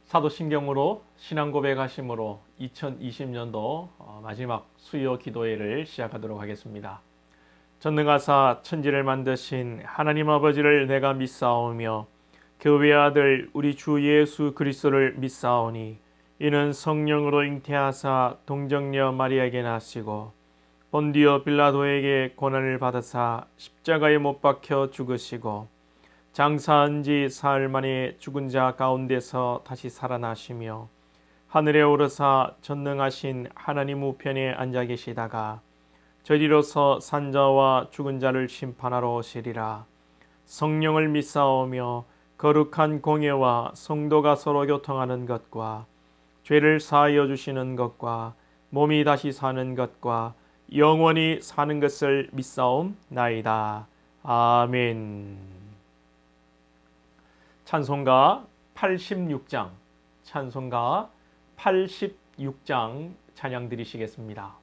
사도신경으로 신앙 고백하심으로 2020년도 마지막 수요 기도회를 시작하도록 하겠습니다. 전능하사 천지를 만드신 하나님 아버지를 내가 믿사오며 그 외아들 우리 주 예수 그리스도를 믿사오니 이는 성령으로 잉태하사 동정녀 마리아에게 나시고 본디오 빌라도에게 고난을 받으사 십자가에 못 박혀 죽으시고 장사한 지 사흘 만에 죽은 자 가운데서 다시 살아나시며 하늘에 오르사 전능하신 하나님 우편에 앉아 계시다가 저리로서 산자와 죽은 자를 심판하러 오시리라. 성령을 믿사오며 거룩한 공예와 성도가 서로 교통하는 것과 죄를 사하여 주시는 것과 몸이 다시 사는 것과 영원히 사는 것을 믿사옵나이다. 아멘. 찬송가 86장, 찬송가 86장 찬양 드리시겠습니다.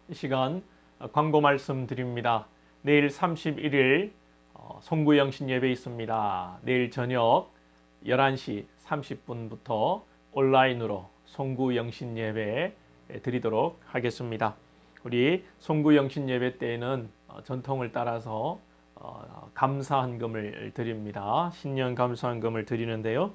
이 시간 광고 말씀 드립니다. 내일 31일 송구영신 예배 있습니다. 내일 저녁 11시 30분부터 온라인으로 송구영신 예배 드리도록 하겠습니다. 우리 송구영신 예배 때에는 전통을 따라서 감사헌금을 드립니다. 신년 감사헌금을 드리는데요.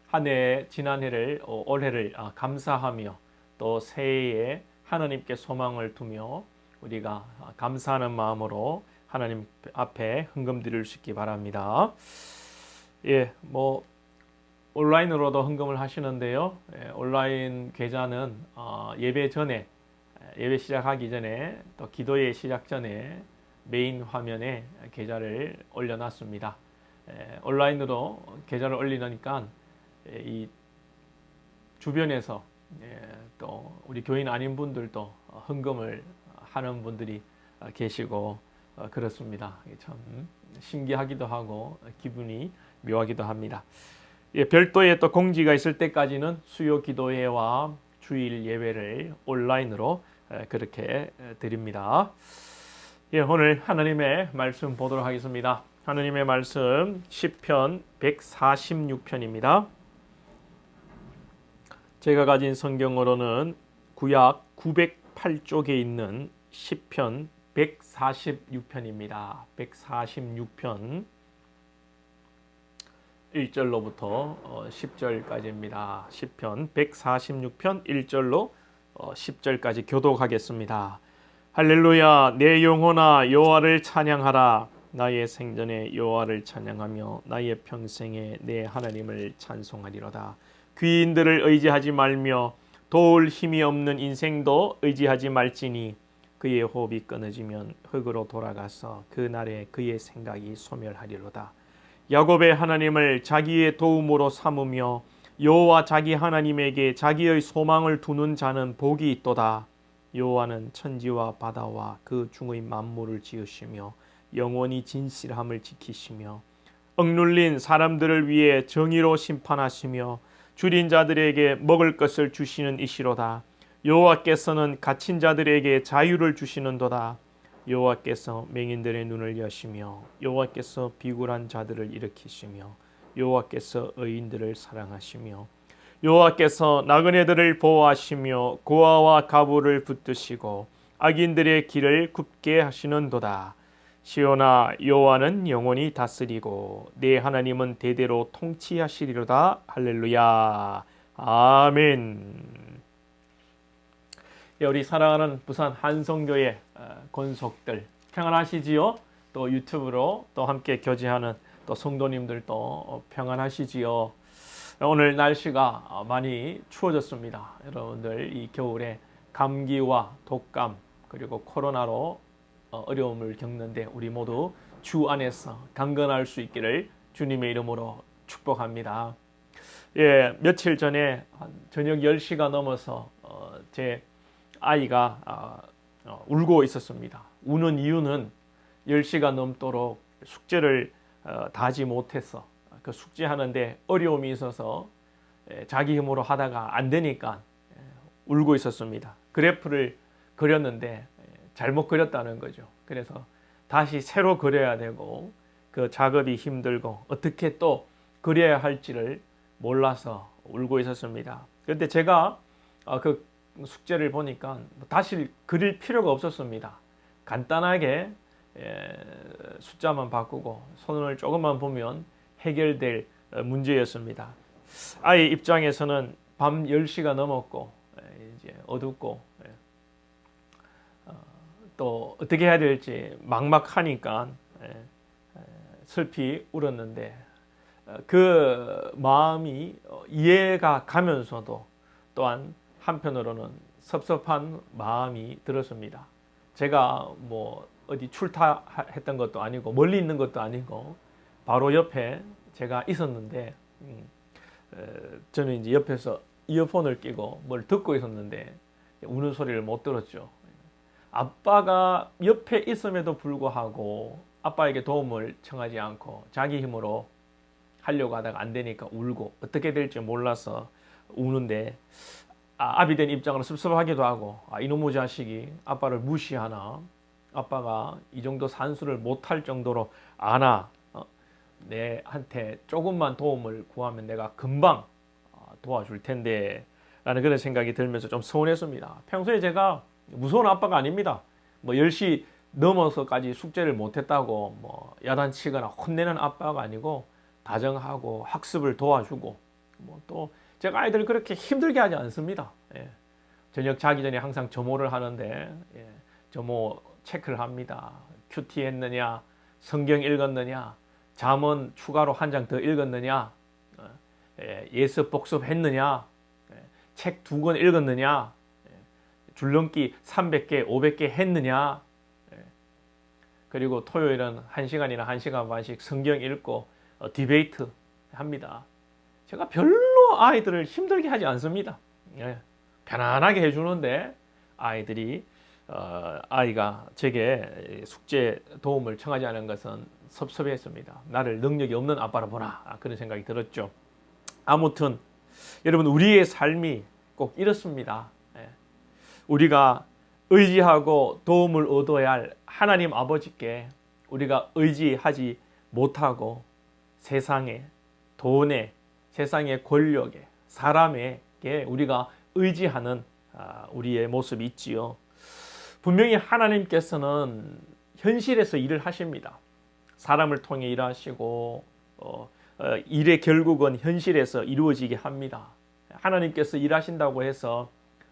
한 해 지난 해를 올해를 감사하며 또 새해에 하나님께 소망을 두며 우리가 감사하는 마음으로 하나님 앞에 헌금 드릴 수 있기 바랍니다. 예, 뭐 온라인으로도 헌금을 하시는데요. 온라인 계좌는 예배 전에, 예배 시작하기 전에, 또 기도회 시작 전에 메인 화면에 계좌를 올려놨습니다. 온라인으로 계좌를 올리니까 이 주변에서 또 우리 교인 아닌 분들도 헌금을 하는 분들이 계시고 그렇습니다. 참 신기하기도 하고 기분이 묘하기도 합니다. 별도의 또 공지가 있을 때까지는 수요 기도회와 주일 예배를 온라인으로 그렇게 드립니다. 오늘 하나님의 말씀 보도록 하겠습니다. 하나님의 말씀 시편 146편입니다. 제가 가진 성경으로는 구약 908쪽에 있는 시편 146편입니다. 146편 1절로부터 10절까지입니다. 시편 146편 1절로 10절까지 교독하겠습니다. 할렐루야, 내 영혼아 여호와를 찬양하라. 나의 생전에 여호와를 찬양하며 나의 평생에 내 하나님을 찬송하리로다. 귀인들을 의지하지 말며 도울 힘이 없는 인생도 의지하지 말지니 그의 호흡이 끊어지면 흙으로 돌아가서 그날에 그의 생각이 소멸하리로다. 야곱의 하나님을 자기의 도움으로 삼으며 여호와 자기 하나님에게 자기의 소망을 두는 자는 복이 있도다. 여호와는 천지와 바다와 그 중의 만물을 지으시며 영원히 진실함을 지키시며 억눌린 사람들을 위해 정의로 심판하시며 줄인 자들에게 먹을 것을 주시는 이시로다. 여호와께서는 갇힌 자들에게 자유를 주시는도다. 여호와께서 맹인들의 눈을 여시며 여호와께서 비굴한 자들을 일으키시며 여호와께서 의인들을 사랑하시며 여호와께서 나그네들을 보호하시며 고아와 가부를 붙드시고 악인들의 길을 굽게 하시는도다. 시온아 여호와는 영원히 다스리고 내 하나님은 대대로 통치하시리로다. 할렐루야. 아멘. 우리 사랑하는 부산 한성교회 권속들 평안하시지요? 또 유튜브로 또 함께 교제하는 또 성도님들도 평안하시지요? 오늘 날씨가 많이 추워졌습니다. 여러분들 이 겨울에 감기와 독감 그리고 코로나로 어려움을 겪는데 우리 모두 주 안에서 강건할 수 있기를 주님의 이름으로 축복합니다. 며칠 전에 저녁 10시가 넘어서 제 아이가 울고 있었습니다. 우는 이유는 10시가 넘도록 숙제를 다 하지 못해서 그 숙제하는데 어려움이 있어서 자기 힘으로 하다가 안 되니까 울고 있었습니다. 그래프를 그렸는데 잘못 그렸다는 거죠. 그래서 다시 새로 그려야 되고 그 작업이 힘들고 어떻게 또 그려야 할지를 몰라서 울고 있었습니다. 그런데 제가 그 숙제를 보니까 다시 그릴 필요가 없었습니다. 간단하게 숫자만 바꾸고 손을 조금만 보면 해결될 문제였습니다. 아이 입장에서는 밤 10시가 넘었고 이제 어둡고 또 어떻게 해야 될지 막막하니까 슬피 울었는데 그 마음이 이해가 가면서도 또한 한편으로는 섭섭한 마음이 들었습니다. 제가 뭐 어디 출타했던 것도 아니고 멀리 있는 것도 아니고 바로 옆에 제가 있었는데 저는 이제 옆에서 이어폰을 끼고 뭘 듣고 있었는데 우는 소리를 못 들었죠. 아빠가 옆에 있음에도 불구하고 아빠에게 도움을 청하지 않고 자기 힘으로 하려고 하다가 안 되니까 울고 어떻게 될지 몰라서 우는데 아비 된 입장으로 섭섭하기도 하고 이놈의 자식이 아빠를 무시하나, 아빠가 이 정도 산수를 못할 정도로 아나, 내한테 조금만 도움을 구하면 내가 금방 도와줄 텐데 라는 그런 생각이 들면서 좀 서운했습니다. 평소에 제가 무서운 아빠가 아닙니다. 뭐 10시 넘어서까지 숙제를 못했다고 뭐 야단치거나 혼내는 아빠가 아니고 다정하고 학습을 도와주고 뭐 또 제가 아이들을 그렇게 힘들게 하지 않습니다. 저녁 자기 전에 항상 점호를 하는데 점호 체크를 합니다. 큐티했느냐, 성경 읽었느냐, 잠언 추가로 한 장 더 읽었느냐, 예습 복습했느냐, 책 2권 읽었느냐, 줄넘기 300개, 500개 했느냐, 그리고 토요일은 1시간이나 1시간 반씩 성경 읽고 디베이트 합니다. 제가 별로 아이들을 힘들게 하지 않습니다. 편안하게 해주는데 아이가 제게 숙제 도움을 청하지 않은 것은 섭섭했습니다. 나를 능력이 없는 아빠로 보나, 그런 생각이 들었죠. 아무튼 여러분, 우리의 삶이 꼭 이렇습니다. 우리가 의지하고 도움을 얻어야 할 하나님 아버지께 우리가 의지하지 못하고 세상에, 돈에, 세상의 권력에, 사람에게 우리가 의지하는 우리의 모습이 있지요. 분명히 하나님께서는 현실에서 일을 하십니다. 사람을 통해 일하시고 일의 결국은 현실에서 이루어지게 합니다. 하나님께서 일하신다고 해서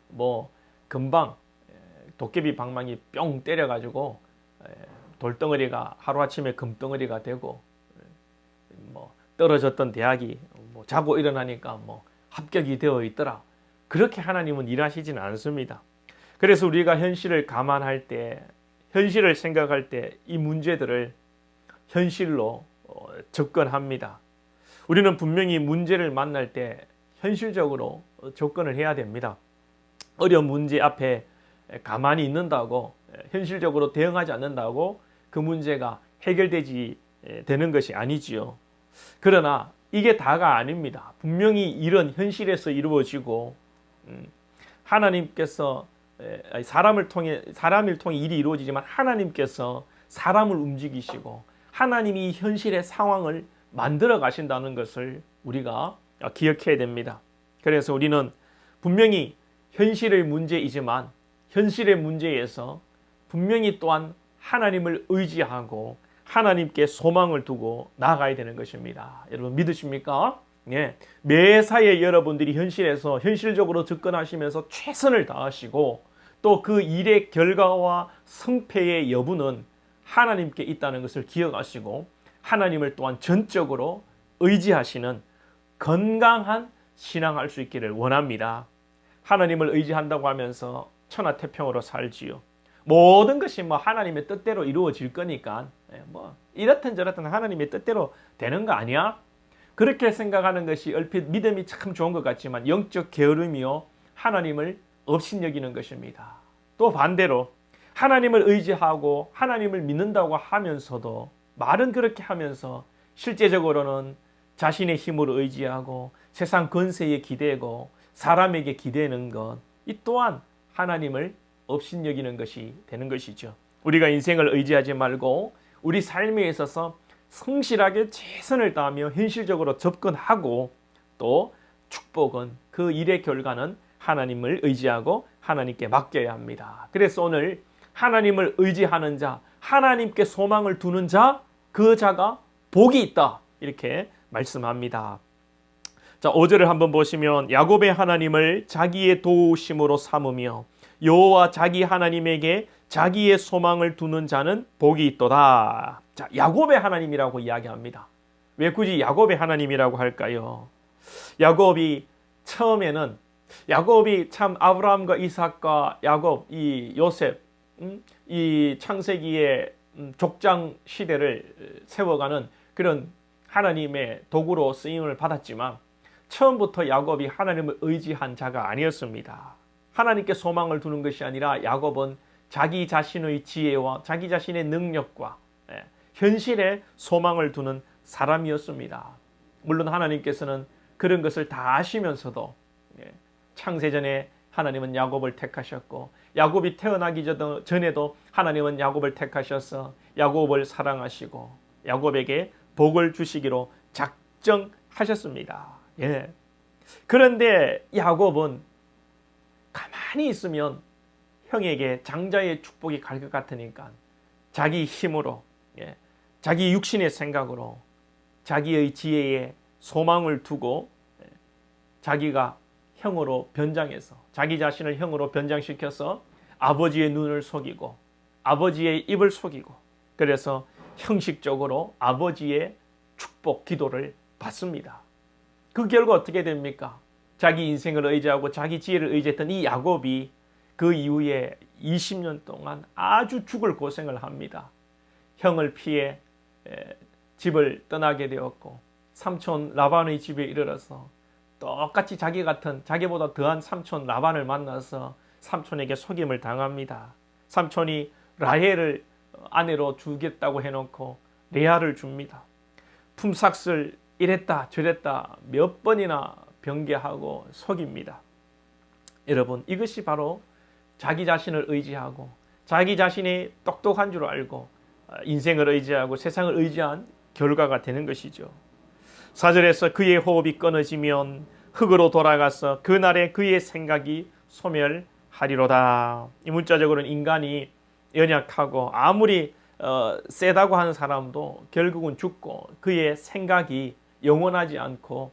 뭐 금방 도깨비 방망이 뿅 때려가지고 돌덩어리가 하루아침에 금덩어리가 되고, 뭐 떨어졌던 대학이 뭐 자고 일어나니까 뭐 합격이 되어 있더라, 그렇게 하나님은 일하시지는 않습니다. 그래서 우리가 현실을 감안할 때, 현실을 생각할 때 이 문제들을 현실로 접근합니다. 우리는 분명히 문제를 만날 때 현실적으로 접근을 해야 됩니다. 어려운 문제 앞에 가만히 있는다고, 현실적으로 대응하지 않는다고 그 문제가 해결되지 되는 것이 아니지요. 그러나 이게 다가 아닙니다. 분명히 일은 현실에서 이루어지고, 하나님께서 사람을 통해 일이 이루어지지만 하나님께서 사람을 움직이시고 하나님이 현실의 상황을 만들어 가신다는 것을 우리가 기억해야 됩니다. 그래서 우리는 분명히 현실의 문제이지만 현실의 문제에서 분명히 또한 하나님을 의지하고 하나님께 소망을 두고 나아가야 되는 것입니다. 여러분 믿으십니까? 예. 매사에 여러분들이 현실에서 현실적으로 접근하시면서 최선을 다하시고 또 그 일의 결과와 성패의 여부는 하나님께 있다는 것을 기억하시고 하나님을 또한 전적으로 의지하시는 건강한 신앙할 수 있기를 원합니다. 하나님을 의지한다고 하면서 천하태평으로 살지요. 모든 것이 뭐 하나님의 뜻대로 이루어질 거니까 뭐 이렇든 저렇든 하나님의 뜻대로 되는 거 아니야? 그렇게 생각하는 것이 얼핏 믿음이 참 좋은 것 같지만 영적 게으름이요 하나님을 업신여기는 것입니다. 또 반대로 하나님을 의지하고 하나님을 믿는다고 하면서도 말은 그렇게 하면서 실제적으로는 자신의 힘으로 의지하고 세상 권세에 기대고 사람에게 기대는 것, 이 또한 하나님을 업신여기는 것이 되는 것이죠. 우리가 인생을 의지하지 말고 우리 삶에 있어서 성실하게 최선을 다하며 현실적으로 접근하고 또 축복은 그 일의 결과는 하나님을 의지하고 하나님께 맡겨야 합니다. 그래서 오늘 하나님을 의지하는 자, 하나님께 소망을 두는 자, 그 자가 복이 있다, 이렇게 말씀합니다. 자, 5절을 한번 보시면 야곱의 하나님을 자기의 도우심으로 삼으며 여호와 자기 하나님에게 자기의 소망을 두는 자는 복이 있도다. 자, 야곱의 하나님이라고 이야기합니다. 왜 굳이 야곱의 하나님이라고 할까요? 야곱이 처음에는 야곱이 참 아브라함과 이삭과 야곱, 이 요셉, 이 창세기의 족장 시대를 세워가는 그런 하나님의 도구로 쓰임을 받았지만 처음부터 야곱이 하나님을 의지한 자가 아니었습니다. 하나님께 소망을 두는 것이 아니라 야곱은 자기 자신의 지혜와 자기 자신의 능력과 현실에 소망을 두는 사람이었습니다. 물론 하나님께서는 그런 것을 다 아시면서도 창세전에 하나님은 야곱을 택하셨고 야곱이 태어나기 전에도 하나님은 야곱을 택하셔서 야곱을 사랑하시고 야곱에게 복을 주시기로 작정하셨습니다. 예. 그런데 야곱은 가만히 있으면 형에게 장자의 축복이 갈 것 같으니까 자기 힘으로, 자기 육신의 생각으로 자기의 지혜에 소망을 두고 자기가 형으로 변장해서 자기 자신을 형으로 변장시켜서 아버지의 눈을 속이고 아버지의 입을 속이고 그래서 형식적으로 아버지의 축복 기도를 받습니다. 그 결과 어떻게 됩니까? 자기 인생을 의지하고 자기 지혜를 의지했던 이 야곱이 그 이후에 20년 동안 아주 죽을 고생을 합니다. 형을 피해 집을 떠나게 되었고 삼촌 라반의 집에 이르러서 똑같이 자기 같은 자기보다 더한 삼촌 라반을 만나서 삼촌에게 속임을 당합니다. 삼촌이 라헬을 아내로 주겠다고 해놓고 레아를 줍니다. 품삯을 이랬다 저랬다 몇 번이나 변개하고 속입니다. 여러분, 이것이 바로 자기 자신을 의지하고 자기 자신이 똑똑한 줄 알고 인생을 의지하고 세상을 의지한 결과가 되는 것이죠. 4절에서 그의 호흡이 끊어지면 흙으로 돌아가서 그날에 그의 생각이 소멸하리로다. 이 문자적으로는 인간이 연약하고 아무리 세다고 하는 사람도 결국은 죽고 그의 생각이 영원하지 않고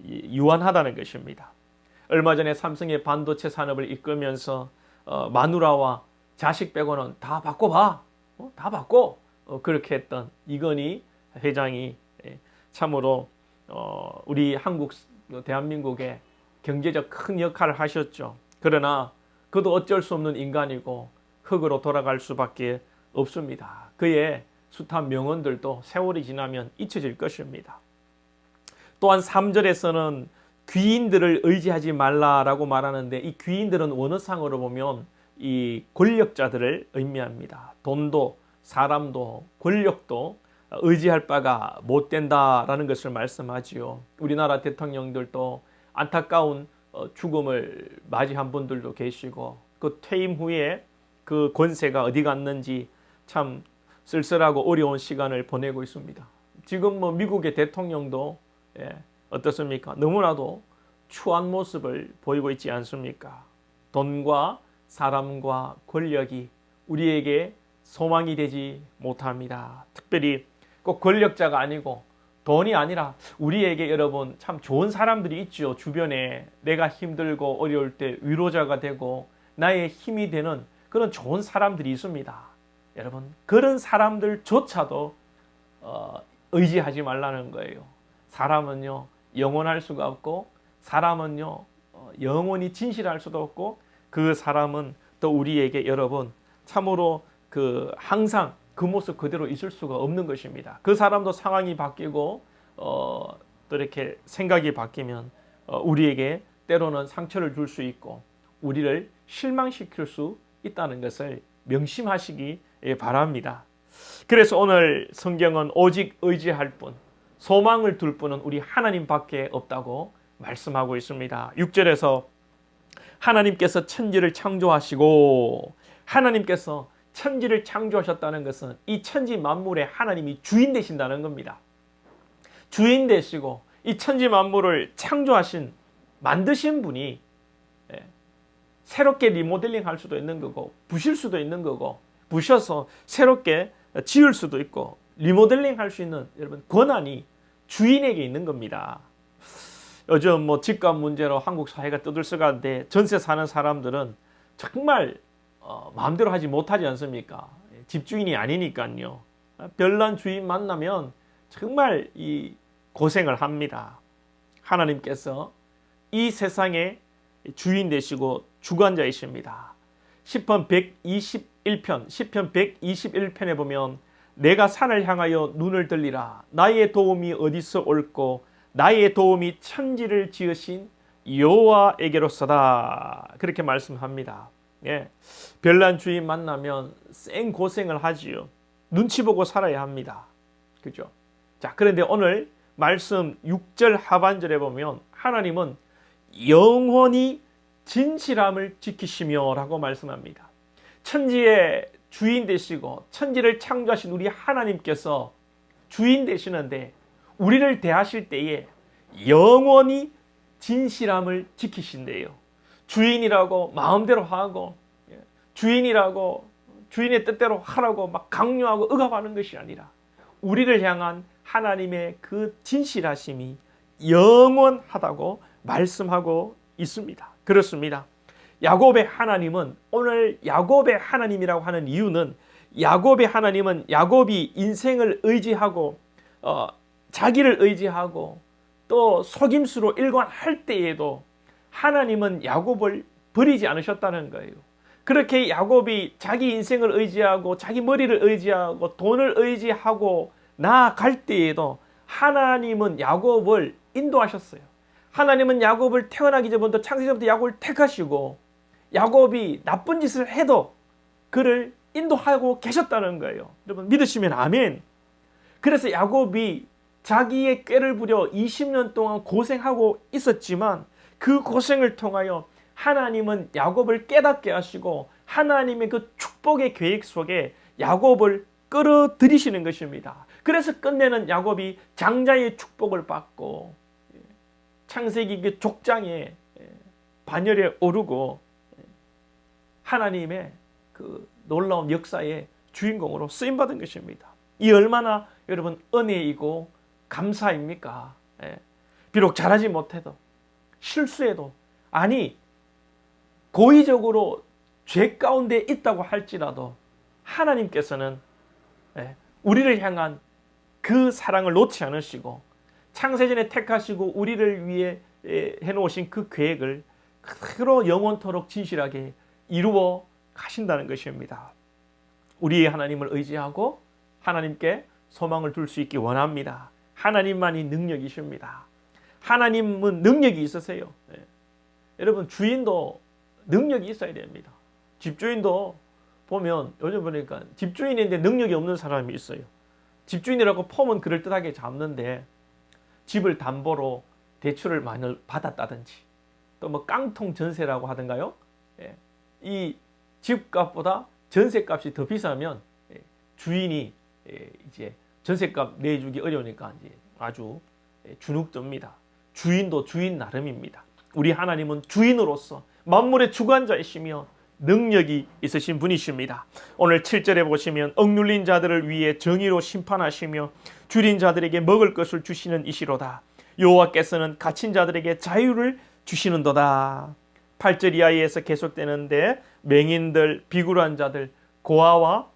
유한하다는 것입니다. 얼마 전에 삼성의 반도체 산업을 이끌면서 마누라와 자식 빼고는 다 바꿔봐, 다 바꿔, 그렇게 했던 이건희 회장이 참으로 우리 한국 대한민국의 경제적 큰 역할을 하셨죠. 그러나 그도 어쩔 수 없는 인간이고 흙으로 돌아갈 수밖에 없습니다. 그의 숱한 명언들도 세월이 지나면 잊혀질 것입니다. 또한 3절에서는 귀인들을 의지하지 말라라고 말하는데 이 귀인들은 원어상으로 보면 이 권력자들을 의미합니다. 돈도 사람도 권력도 의지할 바가 못 된다라는 것을 말씀하지요. 우리나라 대통령들도 안타까운 죽음을 맞이한 분들도 계시고 그 퇴임 후에 그 권세가 어디 갔는지 참 쓸쓸하고 어려운 시간을 보내고 있습니다. 지금 뭐 미국의 대통령도 어떻습니까? 너무나도 추한 모습을 보이고 있지 않습니까? 돈과 사람과 권력이 우리에게 소망이 되지 못합니다. 특별히 꼭 권력자가 아니고 돈이 아니라 우리에게 여러분 참 좋은 사람들이 있죠. 주변에 내가 힘들고 어려울 때 위로자가 되고 나의 힘이 되는 그런 좋은 사람들이 있습니다. 여러분 그런 사람들조차도 의지하지 말라는 거예요. 사람은요 영원할 수가 없고 사람은요 영원히 진실할 수도 없고 그 사람은 또 우리에게 여러분 참으로 항상 그 모습 그대로 있을 수가 없는 것입니다. 그 사람도 상황이 바뀌고 또 이렇게 생각이 바뀌면 우리에게 때로는 상처를 줄 수 있고 우리를 실망시킬 수 있다는 것을 명심하시기 바랍니다. 그래서 오늘 성경은 오직 의지할 뿐, 소망을 둘 분은 우리 하나님밖에 없다고 말씀하고 있습니다. 6절에서 하나님께서 천지를 창조하시고 하나님께서 천지를 창조하셨다는 것은 이 천지 만물의 하나님이 주인 되신다는 겁니다. 주인 되시고 이 천지 만물을 창조하신 만드신 분이 새롭게 리모델링 할 수도 있는 거고 부실 수도 있는 거고 부셔서 새롭게 지을 수도 있고 리모델링 할 수 있는 여러분 권한이 주인에게 있는 겁니다. 요즘 뭐 집값 문제로 한국 사회가 떠들썩한데 전세 사는 사람들은 정말 마음대로 하지 못하지 않습니까? 집주인이 아니니까요. 별난 주인 만나면 정말 이 고생을 합니다. 하나님께서 이 세상의 주인 되시고 주관자이십니다. 시편 121편에 보면 내가 산을 향하여 눈을 들리라. 나의 도움이 어디서 올꼬? 나의 도움이 천지를 지으신 여호와에게로서다. 그렇게 말씀합니다. 별난 주인 만나면 생 고생을 하지요. 눈치 보고 살아야 합니다. 그죠? 자, 그런데 오늘 말씀 6절 하반절에 보면 하나님은 영원히 진실함을 지키시며 라고 말씀합니다. 천지의 주인 되시고 천지를 창조하신 우리 하나님께서 주인 되시는데 우리를 대하실 때에 영원히 진실함을 지키신대요. 주인이라고 마음대로 하고 주인이라고 주인의 뜻대로 하라고 막 강요하고 억압하는 것이 아니라 우리를 향한 하나님의 그 진실하심이 영원하다고 말씀하고 있습니다. 그렇습니다. 야곱의 하나님은 오늘 야곱의 하나님이라고 하는 이유는 야곱의 하나님은 야곱이 인생을 의지하고 자기를 의지하고 또 속임수로 일관할 때에도 하나님은 야곱을 버리지 않으셨다는 거예요. 그렇게 야곱이 자기 인생을 의지하고 자기 머리를 의지하고 돈을 의지하고 나아갈 때에도 하나님은 야곱을 인도하셨어요. 하나님은 야곱을 태어나기 전부터 창세기 전부터 야곱을 택하시고 야곱이 나쁜 짓을 해도 그를 인도하고 계셨다는 거예요. 여러분 믿으시면 아멘. 그래서 야곱이 자기의 꾀를 부려 20년 동안 고생하고 있었지만 그 고생을 통하여 하나님은 야곱을 깨닫게 하시고 하나님의 그 축복의 계획 속에 야곱을 끌어들이시는 것입니다. 그래서 끝내는 야곱이 장자의 축복을 받고 창세기 그 족장의 반열에 오르고 하나님의 그 놀라운 역사의 주인공으로 쓰임받은 것입니다. 이 얼마나 여러분 은혜이고 감사입니까? 비록 잘하지 못해도 실수해도 아니 고의적으로 죄 가운데 있다고 할지라도 하나님께서는 우리를 향한 그 사랑을 놓지 않으시고 창세전에 택하시고 우리를 위해 해놓으신 그 계획을 그대로 영원토록 진실하게 이루어 가신다는 것입니다. 우리의 하나님을 의지하고 하나님께 소망을 둘 수 있기 원합니다. 하나님만이 능력이십니다. 하나님은 능력이 있으세요. 여러분 주인도 능력이 있어야 됩니다. 집주인도 보면 요즘 보니까 집주인인데 능력이 없는 사람이 있어요. 집주인이라고 폼은 그럴듯하게 잡는데 집을 담보로 대출을 많이 받았다든지 또 뭐 깡통 전세라고 하던가요? 이 집값보다 전세값이 더 비싸면 주인이 이제 전세값 내주기 어려우니까 이제 아주 주눅듭니다. 주인도 주인 나름입니다. 우리 하나님은 주인으로서 만물의 주관자이시며 능력이 있으신 분이십니다. 오늘 7절에 보시면 억눌린 자들을 위해 정의로 심판하시며 줄인 자들에게 먹을 것을 주시는 이시로다. 여호와께서는 갇힌 자들에게 자유를 주시는도다. 8절 이하에서 계속되는데 맹인들, 비굴한 자들, 고아와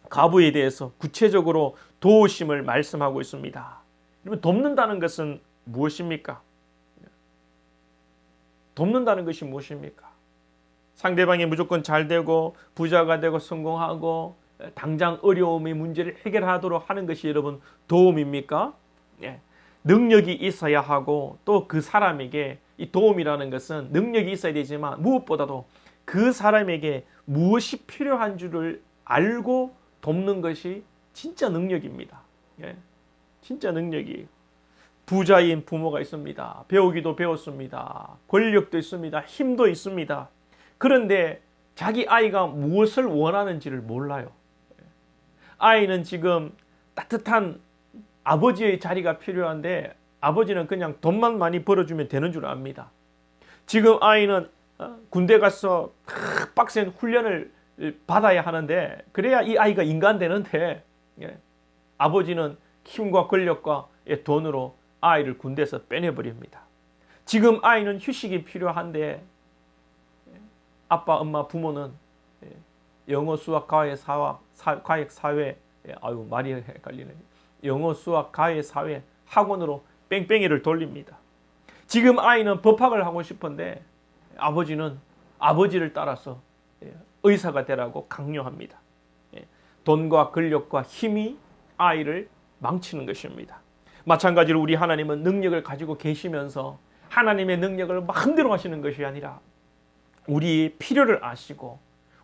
가부에 대해서 구체적으로 도우심을 말씀하고 있습니다. 여러분 돕는다는 것은 무엇입니까? 돕는다는 것이 무엇입니까? 상대방이 무조건 잘 되고 부자가 되고 성공하고 당장 어려움의 문제를 해결하도록 하는 것이 여러분 도움입니까? 능력이 있어야 하고 또 그 사람에게 이 도움이라는 것은 능력이 있어야 되지만 무엇보다도 그 사람에게 무엇이 필요한 줄을 알고 돕는 것이 진짜 능력입니다. 진짜 능력이에요. 부자인 부모가 있습니다. 배우기도 배웠습니다. 권력도 있습니다. 힘도 있습니다. 그런데 자기 아이가 무엇을 원하는지를 몰라요. 아이는 지금 따뜻한 아버지의 자리가 필요한데 아버지는 그냥 돈만 많이 벌어주면 되는 줄 압니다. 지금 아이는 군대 가서 빡센 훈련을 받아야 하는데 그래야 이 아이가 인간 되는데 아버지는 힘과 권력과 돈으로 아이를 군대에서 빼내버립니다. 지금 아이는 휴식이 필요한데 아빠, 엄마, 부모는 영어, 수학, 과외, 사회, 아유 말이 헷갈리네. 영어, 수학, 과외, 사회 학원으로 뺑뺑이를 돌립니다. 지금 아이는 법학을 하고 싶은데 아버지는 아버지를 따라서 의사가 되라고 강요합니다. 돈과 권력과 힘이 아이를 망치는 것입니다. 마찬가지로 우리 하나님은 능력을 가지고 계시면서 하나님의 능력을 마음대로 하시는 것이 아니라 우리의 필요를 아시고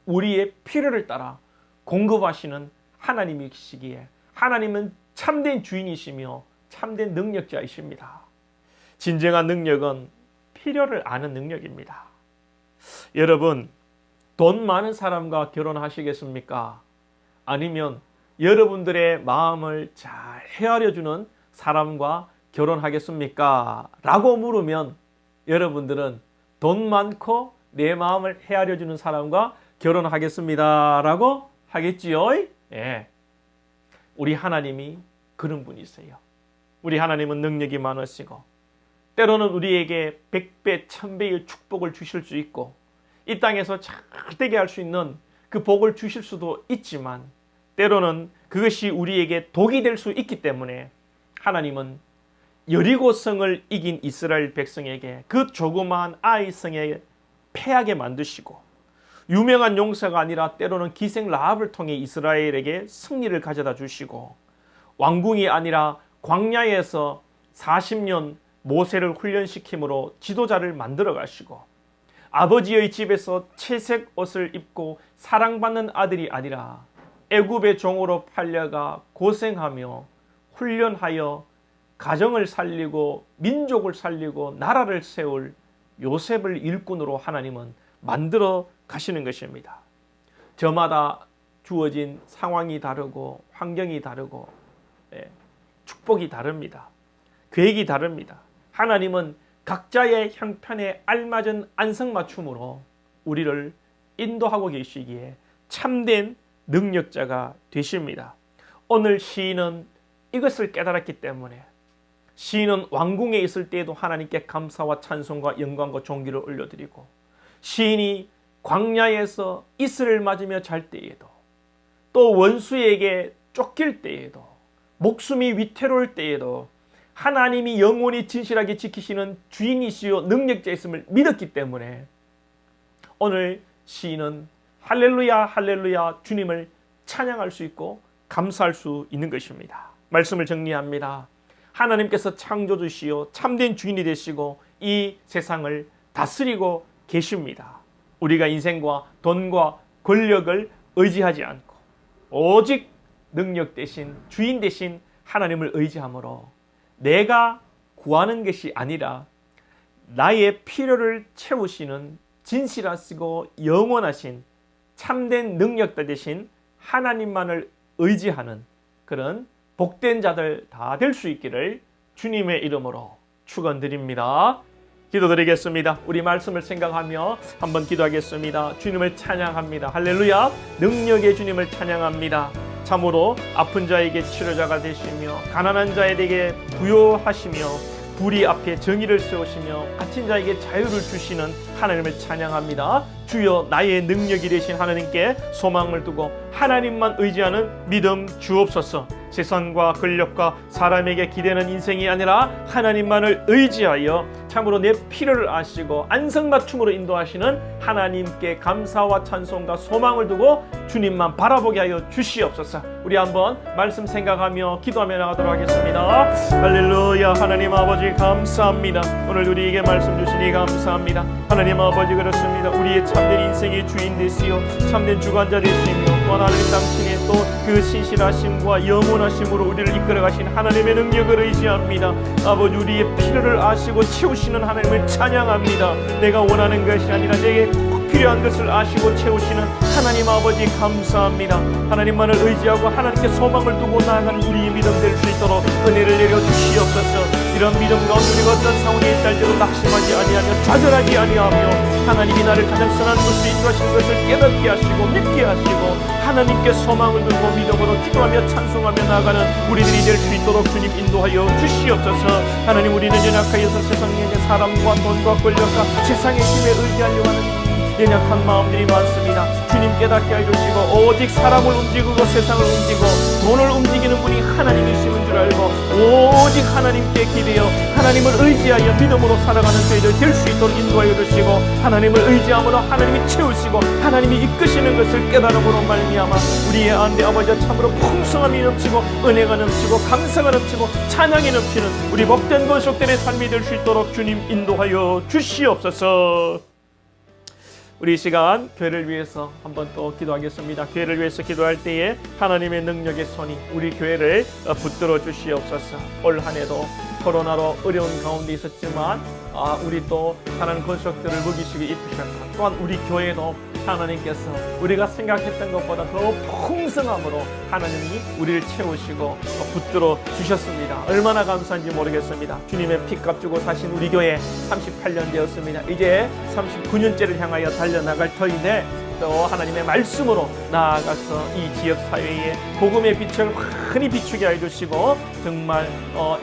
우리의 필요를 따라 공급하시는 하나님이시기에 하나님은 참된 주인이시며 참된 능력자이십니다. 진정한 능력은 필요를 아는 능력입니다. 여러분, 돈 많은 사람과 결혼하시겠습니까? 아니면 여러분들의 마음을 잘 헤아려주는 사람과 결혼하겠습니까? 라고 물으면 여러분들은 돈 많고 내 마음을 헤아려주는 사람과 결혼하겠습니다 라고 하겠지요? 우리 하나님이 그런 분이세요. 우리 하나님은 능력이 많으시고 때로는 우리에게 100배, 1000배의 축복을 주실 수 있고 이 땅에서 잘 되게 할 수 있는 그 복을 주실 수도 있지만 때로는 그것이 우리에게 독이 될 수 있기 때문에 하나님은 여리고성을 이긴 이스라엘 백성에게 그 조그마한 아이 성에 패하게 만드시고, 유명한 용사가 아니라 때로는 기생 라합을 통해 이스라엘에게 승리를 가져다 주시고, 왕궁이 아니라 광야에서 40년 모세를 훈련시킴으로 지도자를 만들어 가시고, 아버지의 집에서 채색 옷을 입고 사랑받는 아들이 아니라 애굽의 종으로 팔려가 고생하며 훈련하여 가정을 살리고 민족을 살리고 나라를 세울 요셉을 일꾼으로 하나님은 만들어 가시는 것입니다. 저마다 주어진 상황이 다르고 환경이 다르고 축복이 다릅니다. 계획이 다릅니다. 하나님은 각자의 형편에 알맞은 안성맞춤으로 우리를 인도하고 계시기에 참된 능력자가 되십니다. 오늘 시인은 이것을 깨달았기 때문에 시인은 왕궁에 있을 때에도 하나님께 감사와 찬송과 영광과 존귀를 올려드리고, 시인이 광야에서 이슬을 맞으며 잘 때에도, 또 원수에게 쫓길 때에도, 목숨이 위태로울 때에도 하나님이 영원히 진실하게 지키시는 주인이시요 능력자였음을 믿었기 때문에 오늘 시인은 할렐루야 할렐루야 주님을 찬양할 수 있고 감사할 수 있는 것입니다. 말씀을 정리합니다. 하나님께서 창조주시요 참된 주인이 되시고 이 세상을 다스리고 계십니다. 우리가 인생과 돈과 권력을 의지하지 않고 오직 능력 대신 주인 대신 하나님을 의지함으로 내가 구하는 것이 아니라 나의 필요를 채우시는 진실하시고 영원하신 참된 능력자 되신 하나님만을 의지하는 그런 복된 자들 다 될 수 있기를 주님의 이름으로 축원드립니다. 기도드리겠습니다. 우리 말씀을 생각하며 한번 기도하겠습니다. 주님을 찬양합니다. 할렐루야. 능력의 주님을 찬양합니다. 참으로 아픈 자에게 치료자가 되시며 가난한 자에게 부요하시며 불의 앞에 정의를 세우시며 갇힌 자에게 자유를 주시는 하나님을 찬양합니다. 주여 나의 능력이 되신 하나님께 소망을 두고 하나님만 의지하는 믿음 주옵소서. 세상과 권력과 사람에게 기대는 인생이 아니라 하나님만을 의지하여 참으로 내 필요를 아시고 안성맞춤으로 인도하시는 하나님께 감사와 찬송과 소망을 두고 주님만 바라보게 하여 주시옵소서. 우리 한번 말씀 생각하며 기도하며 나가도록 하겠습니다. 할렐루야. 하나님 아버지 감사합니다. 오늘 우리에게 말씀 주시니 감사합니다. 하나님 아버지 그렇습니다. 우리의 참된 인생의 주인 되시오 참된 주관자 되시며 또 하나님 당신의 또 그 신실하심과 영원하심으로 우리를 이끌어가신 하나님의 능력을 의지합니다. 아버지 우리의 필요를 아시고 채우시는 하나님을 찬양합니다. 내가 원하는 것이 아니라 내게 꼭 필요한 것을 아시고 채우시는 하나님 아버지 감사합니다. 하나님만을 의지하고 하나님께 소망을 두고 나아가는 우리의 믿음 될 수 있도록 은혜를 내려 주시옵소서. 이런 믿음 가운데 우리가 어떤 상황에 있을지도 낙심하지 아니하며 좌절하지 아니하며 하나님이 나를 가장 선한 곳에 인도하신 것을 깨닫게 하시고 믿게 하시고 하나님께 소망을 두고 믿음으로 기도하며 찬송하며 나아가는 우리들이 될 수 있도록 주님 인도하여 주시옵소서. 하나님 우리는 연약하여서 세상에 사람과 돈과 권력과 세상의 힘에 의지하려고 하는 연약한 마음들이 많습니다. 주님 깨닫게 해주시고 오직 사람을 움직이고 세상을 움직이고 돈을 움직이는 분이 하나님이시는 줄 알고 오직 하나님께 기대어 하나님을 의지하여 믿음으로 살아가는 저희들 될 수 있도록 인도하여 주시고 하나님을 의지함으로 하나님이 채우시고 하나님이 이끄시는 것을 깨달음으로 말미암아 우리의 안대 아버지 참으로 풍성함이 넘치고 은혜가 넘치고 감사가 넘치고 찬양이 넘치는 우리 복된 건속들의 삶이 될 수 있도록 주님 인도하여 주시옵소서. 우리 이 시간 교회를 위해서 한번 또 기도하겠습니다. 교회를 위해서 기도할 때에 하나님의 능력의 손이 우리 교회를 붙들어 주시옵소서. 올 한 해도 코로나로 어려운 가운데 있었지만 우리 또 하나님 건축들을 먹이시고 입히셨다. 또한 우리 교회도 하나님께서 우리가 생각했던 것보다 더 풍성함으로 하나님이 우리를 채우시고 붙들어 주셨습니다. 얼마나 감사한지 모르겠습니다. 주님의 피값 주고 사신 우리 교회 38년 되었습니다. 이제 39년째를 향하여 달려나갈 터인데 또 하나님의 말씀으로 나아가서 이 지역 사회에 복음의 빛을 환히 비추게 해주시고 정말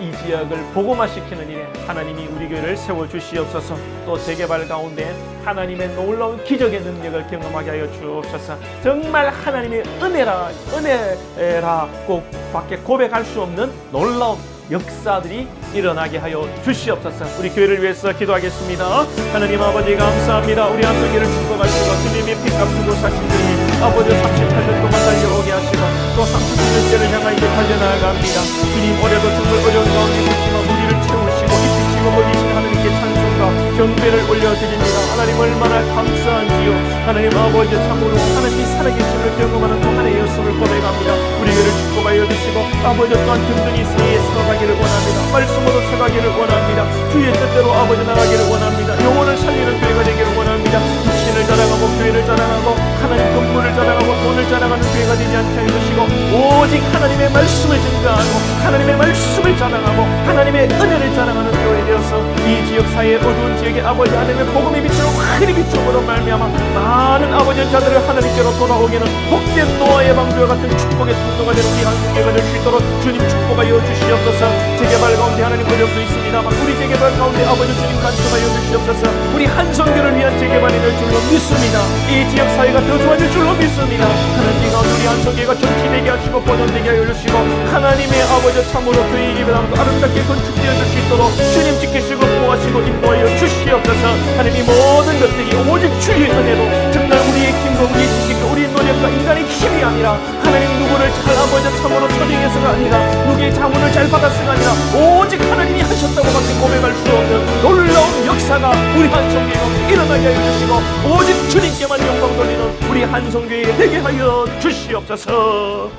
이 지역을 복음화시키는 일에 하나님이 우리 교회를 세워주시옵소서. 또 재개발 가운데 하나님의 놀라운 기적의 능력을 경험하게 하여 주옵소서. 정말 하나님의 은혜라 꼭 밖에 고백할 수 없는 놀라운 역사들이 일어나게 하여 주시옵소서. 우리 교회를 위해서 기도하겠습니다. 하나님 아버지 감사합니다. 우리 한성교를 축복하시고 주님의 피값으로 사신 주님 아버지 38년 동안 달려오게 하시고 또 39년째를 향하여 달려나갑니다. 주님 올해도 정말 어려운 가운데 있지만 우리를 채우시고 입히시고 먹이신 하나님께 찬송과 경배를 올려드립니다. 하나님 얼마나 감사한지요. 하나님 아버지 참으로 하나님이 살아계심을 경험하는 또 하나의 역사를 고백합니다. 우리 교회를 축복하여 주시고 아버지 또한 든든히 새해에 서가기를 원합니다. 말씀으로 서가기를 원합니다. 주의 뜻대로 아버지 나가기를 원합니다. 영혼을 살리는 교회가 되기를 원합니다. 육신을 자랑하고 교회를 자랑하고 하나님 건물을 자랑하고 돈을 자랑하는 교회가 되지 않게 해주시고 오직 하나님의 말씀을 증거하고 하나님의 말씀을 자랑하고 하나님의 은혜를 자랑하는 교회 되어서 이 지역 사회의 어두운 지역에 아버지 하나님의 복음의 빛을 환히 비춰으로 말미암아 많은 아버지 자들을 하나님께로 돌아오기는 복된 노아의 방주와 같은 축복의 통로가 되는 우리 한국교회가 될 수 있도록 주님 축복하여 주시옵소서. 재개발 가운데 하나님 어려움도 있습니다만 우리 재개발 가운데 아버지 주님 간섭하여 주시옵소서. 우리 한성교를 위한 재개발이 될 줄로 믿습니다. 이 지역 사회가 더 좋아질 줄로 믿습니다. 하나님 가운데 우리 한성교회가 정치되게 하시고 보존되게 하여 주시고 하나님의 아버지 참으로 그의 입에담도 아름답게 건축되어 줄 수 있도록 주님 지키시고 보호하시고 인도하여 주시옵소서. 하나님 모든 것들이 오직 주의 은혜로 정말 우리의 힘과 우리의 지식과 우리의 노력과 인간의 힘이 아니라 하나님 누구를 잘 아버지 참으로 초대해서가 아니라 누구의 자문을 잘 받았으가 아니라 오직 하나님이 하셨다고밖에 고백할 수 없는 놀라운 역사가 우리 한성교회로 일어나게 하여 주시고 오직 주님께만 영광 돌리는 우리 한성교회에 되게 하여 주시옵소서.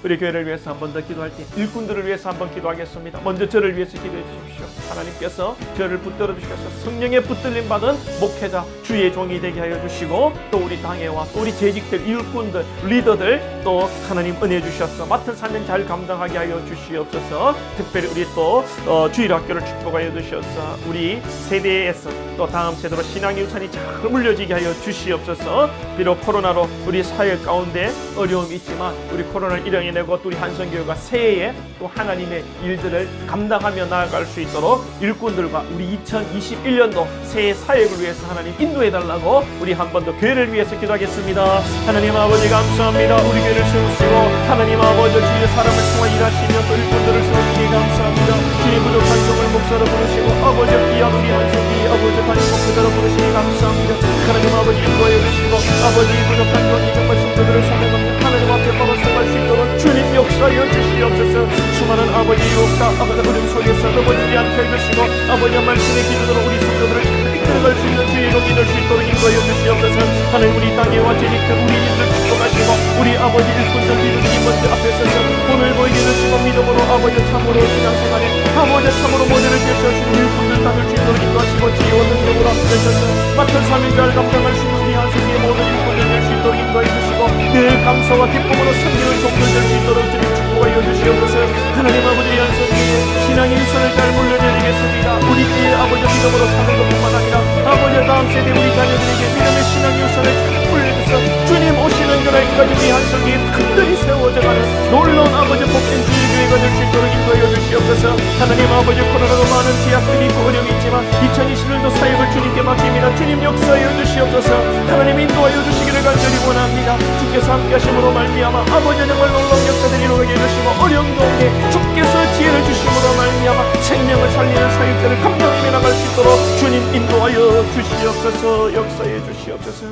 우리 교회를 위해서 한 번 더 기도할 때 일꾼들을 위해서 한번 기도하겠습니다. 먼저 저를 위해서 기도해 주십시오. 하나님께서 저를 붙들어 주셔서 성령의 붙들림 받은 목회자 주의 종이 되게 하여 주시고 또 우리 당회와 또 우리 재직들 일꾼들 리더들 또 하나님 은혜 주셔서 맡은 사명 잘 감당하게 하여 주시옵소서. 특별히 우리 또 주일학교를 축복하여 주셔서 우리 세대에서 또 다음 세대로 신앙의 유산이 잘 물려지게 하여 주시옵소서. 비록 코로나로 우리 사회 가운데 어려움이 있지만 우리 코로나를 일어내고 또 우리 한성교회가 새해에 또 하나님의 일들을 감당하며 나아갈 수 있도록 일꾼들과 우리 2021년도 새해 사역을 위해서 하나님 인도해달라고 우리 한 번 더 교회를 위해서 기도하겠습니다. 하나님 아버지 감사합니다. 우리 교회를 세우시고 하나님 아버지 주의 사람을 통해 일하시며 또 일꾼들을 세우시니 감사합니다. 주의 부족한 종을 목사로 부르시고 아버지 귀한 우리 한성기 아버지 반인 목사로 부르시니 감사합니다. 하나님 아버지 인도해 주시고 아버지 부족한 종이 정말 성도들을 사랑하며 하나님 앞에 바로 서갈 수 있도록 주님 역사하여 주시옵소서. 수많은 아버지 유혹과 아버지 어려움 속에서 넘어지지 않게 해주시고 아버지 말씀의 기준으로 우리 성도들을 이끌어갈 수 있는 주의 종이 될 수 있도록 인도하여 주시옵소서. 하나님 우리 땅에와 재직들 우리 인들 축복하시고 우리 아버지 일꾼들 리더들이 먼저 앞에 서서 본을 보이게 해주시고 믿음으로 아버지 참으로 신앙생활에 아버지 참으로 모델을 제시하시고 일꾼들 땅을 주도록 인도하시고 지혜와 능력으로 앞에 서서 맡은 사명자를 감당할 수 있는 우리 한성의 모든 일꾼들 될 수 있도록 인도하여 주시고 늘 감사와 기쁨으로 섬기는 종들 될 수 있도록 주님 축복하여 주시옵소서. 하나님 아버지 한성의 신앙의 유산을 잘 물려드리겠습니다. 우리 뒤에 아버지 믿음으로 사는 것뿐만 아니라 아버지 다음 세대 우리 자녀들에게 믿음의 신앙의 유산을 잘 물려줘서 주님 오시는 그날까지 우리 한성이 든든히 세워져가는 놀라운 아버지 복된 주의 교회가 될 수 있도록 인도하여 주시옵소서. 하나님 아버지 코로나로 많은 제약들이 있고 어려움이 있지만 2021년도 사역을 주님께 맡깁니다. 주님 역사하여 주시옵소서. 하나님 인도하여 주시기를 간절히 원합니다. 주께서 함께 하심으로 말미암아 아버지 정말 놀라운 역사들이 일어나게 해주시고 어려운 가운데 주께서 지혜를 주심으로 말미암아 생명을 살리는 사역들을 감당하며 나갈 수 있도록 주님 인도하여 주시옵소서. 역사해 주시옵소서.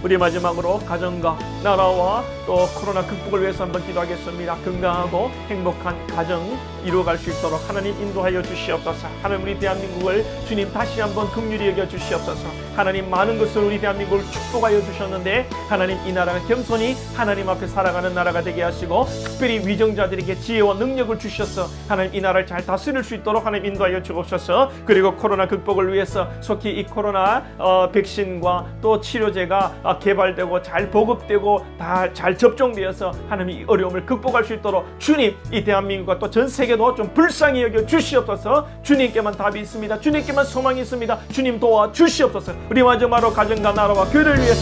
우리 마지막으로 가정과 나라와 또 코로나 극복을 위해서 한번 기도하겠습니다. 건강하고 행복한 가정 이루어갈 수 있도록 하나님 인도하여 주시옵소서. 하나님 우리 대한민국을 주님 다시 한번 긍휼히 여겨 주시옵소서. 하나님 많은 것을 우리 대한민국을 축복하여 주셨는데 하나님 이 나라가 겸손히 하나님 앞에 살아가는 나라가 되게 하시고 특별히 위정자들에게 지혜와 능력을 주셔서 하나님 이 나라를 잘 다스릴 수 있도록 하나님 인도하여 주옵소서. 그리고 코로나 극복을 위해서 속히 이 코로나 백신과 또 치료제가 개발되고 잘 보급되고 다 잘 접종되어서 하나님 이 어려움을 극복할 수 있도록 주님 이 대한민국과 또 전 세계 우리에게도 좀 불쌍히 여겨 주시옵소서. 주님께만 답이 있습니다. 주님께만 소망이 있습니다. 주님 도와 주시옵소서. 우리 마지막으로 가정과 나라와 교회를 위해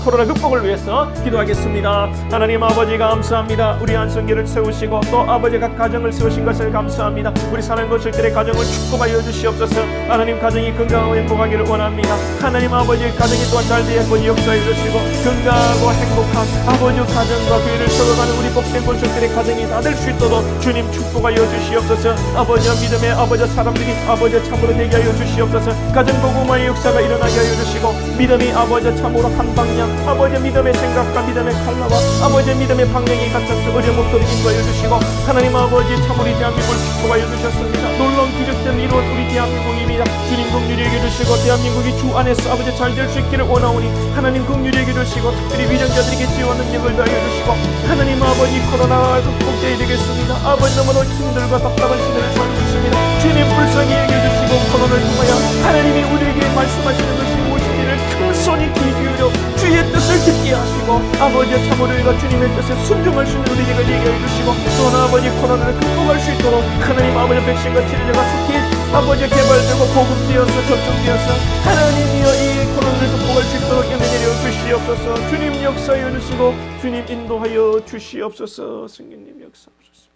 코로나 극복을 위해서 기도하겠습니다. 하나님 아버지 감사합니다. 우리 한성교를 세우시고 또 아버지가 가정을 세우신 것을 감사합니다. 우리 사는 것들의 가정을 축복하여 주시옵소서. 하나님 가정이 건강하고 행복하기를 원합니다. 하나님 아버지 가정이 또한 잘 되어 아버지 역사해 주시고 건강하고 행복한 아버지 가정과 교회를 세워가는 우리 복된 권속들의 가정이 다 될 수 있도록 주님 축복하여 주시옵소서. 아버지와 믿음의 아버지 사람들이 아버지 참으로 되게 하여 주시옵소서. 가정 복음화의 역사가 일어나게 하여 주시고 믿음이 아버지 참으로 한 방향 아버지 믿음의 생각과 믿음의 칼라와 아버지 믿음의 방향이 같아서 어려움없도록 인도하여 주시고 하나님 아버지 참 우리 대한민국을 축복하여 주셨습니다. 놀라운 기적들을 이루어 우리 대한민국입니다. 주님 긍휼히 여겨 주시고 대한민국이 주 안에서 아버지 잘 될 수 있기를 원하오니 하나님 긍휼히 여겨 주시고 특별히 위정자들에게 지원 능력을 더하여 주시고 하나님 아버지 코로나가 극복되어야 되겠습니다. 아버지 너무나 힘들고 답답한 시대를 살고 있습니다. 주님 불쌍히 여겨 주시고 코로나를 통하여 하나님이 우리에게 말씀하시는 것이 무엇인지를 큰손이 귀 기울여 주의 뜻을 듣게 하시고 아버지 참으로 우리가 주님의 뜻에 순종할 수 있는 우리에게 얘기해 주시고 또 아버지 코로나를 극복할 수 있도록 하나님 아버지 백신과 치료제가 속히 아버지 개발되고 보급되어서 접종되어서 하나님이여 이 코로나를 극복할 수 있도록 은혜 내려 주시옵소서. 주님 역사하여 주시고 주님 인도하여 주시옵소서. 성령님 역사하옵소서.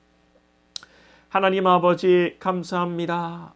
하나님 아버지 감사합니다.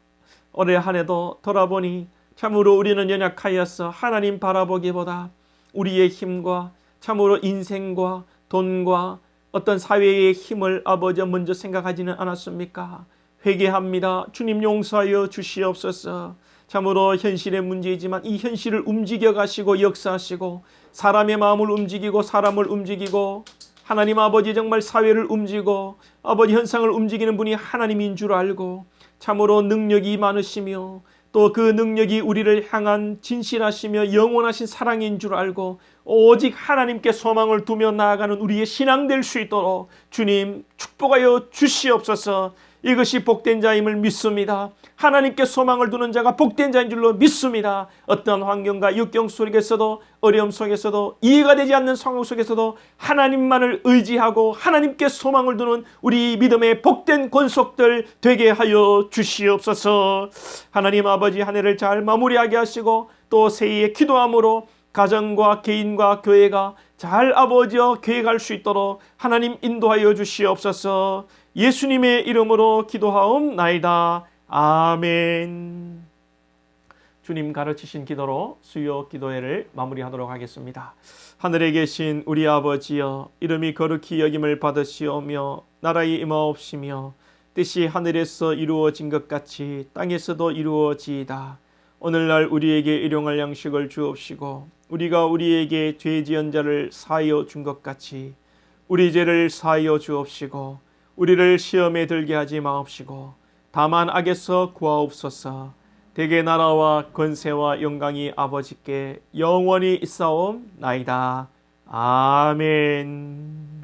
올해 한 해도 돌아보니 참으로 우리는 연약하여서 하나님 바라보기보다 우리의 힘과 참으로 인생과 돈과 어떤 사회의 힘을 아버지 먼저 생각하지는 않았습니까? 회개합니다. 주님 용서하여 주시옵소서. 참으로 현실의 문제이지만 이 현실을 움직여 가시고 역사하시고 사람의 마음을 움직이고 사람을 움직이고 하나님 아버지 정말 사회를 움직이고 아버지 현상을 움직이는 분이 하나님인 줄 알고 참으로 능력이 많으시며 또 그 능력이 우리를 향한 진실하시며 영원하신 사랑인 줄 알고 오직 하나님께 소망을 두며 나아가는 우리의 신앙 될 수 있도록 주님 축복하여 주시옵소서. 이것이 복된 자임을 믿습니다. 하나님께 소망을 두는 자가 복된 자인 줄로 믿습니다. 어떠한 환경과 역경 속에서도 어려움 속에서도 이해가 되지 않는 상황 속에서도 하나님만을 의지하고 하나님께 소망을 두는 우리 믿음의 복된 권속들 되게 하여 주시옵소서. 하나님 아버지 한 해를 잘 마무리하게 하시고 또 새해에 기도함으로 가정과 개인과 교회가 잘 아버지여 계획할 수 있도록 하나님 인도하여 주시옵소서. 예수님의 이름으로 기도하옵나이다. 아멘. 주님 가르치신 기도로 수요 기도회를 마무리하도록 하겠습니다. 하늘에 계신 우리 아버지여, 이름이 거룩히 여김을 받으시오며 나라의 임하옵시며 뜻이 하늘에서 이루어진 것 같이 땅에서도 이루어지이다. 오늘날 우리에게 일용할 양식을 주옵시고 우리가 우리에게 죄 지은 자를 사하여 준 것 같이 우리 죄를 사하여 주옵시고 우리를 시험에 들게 하지 마옵시고 다만 악에서 구하옵소서. 대개 나라와 권세와 영광이 아버지께 영원히 있사옵나이다. 아멘.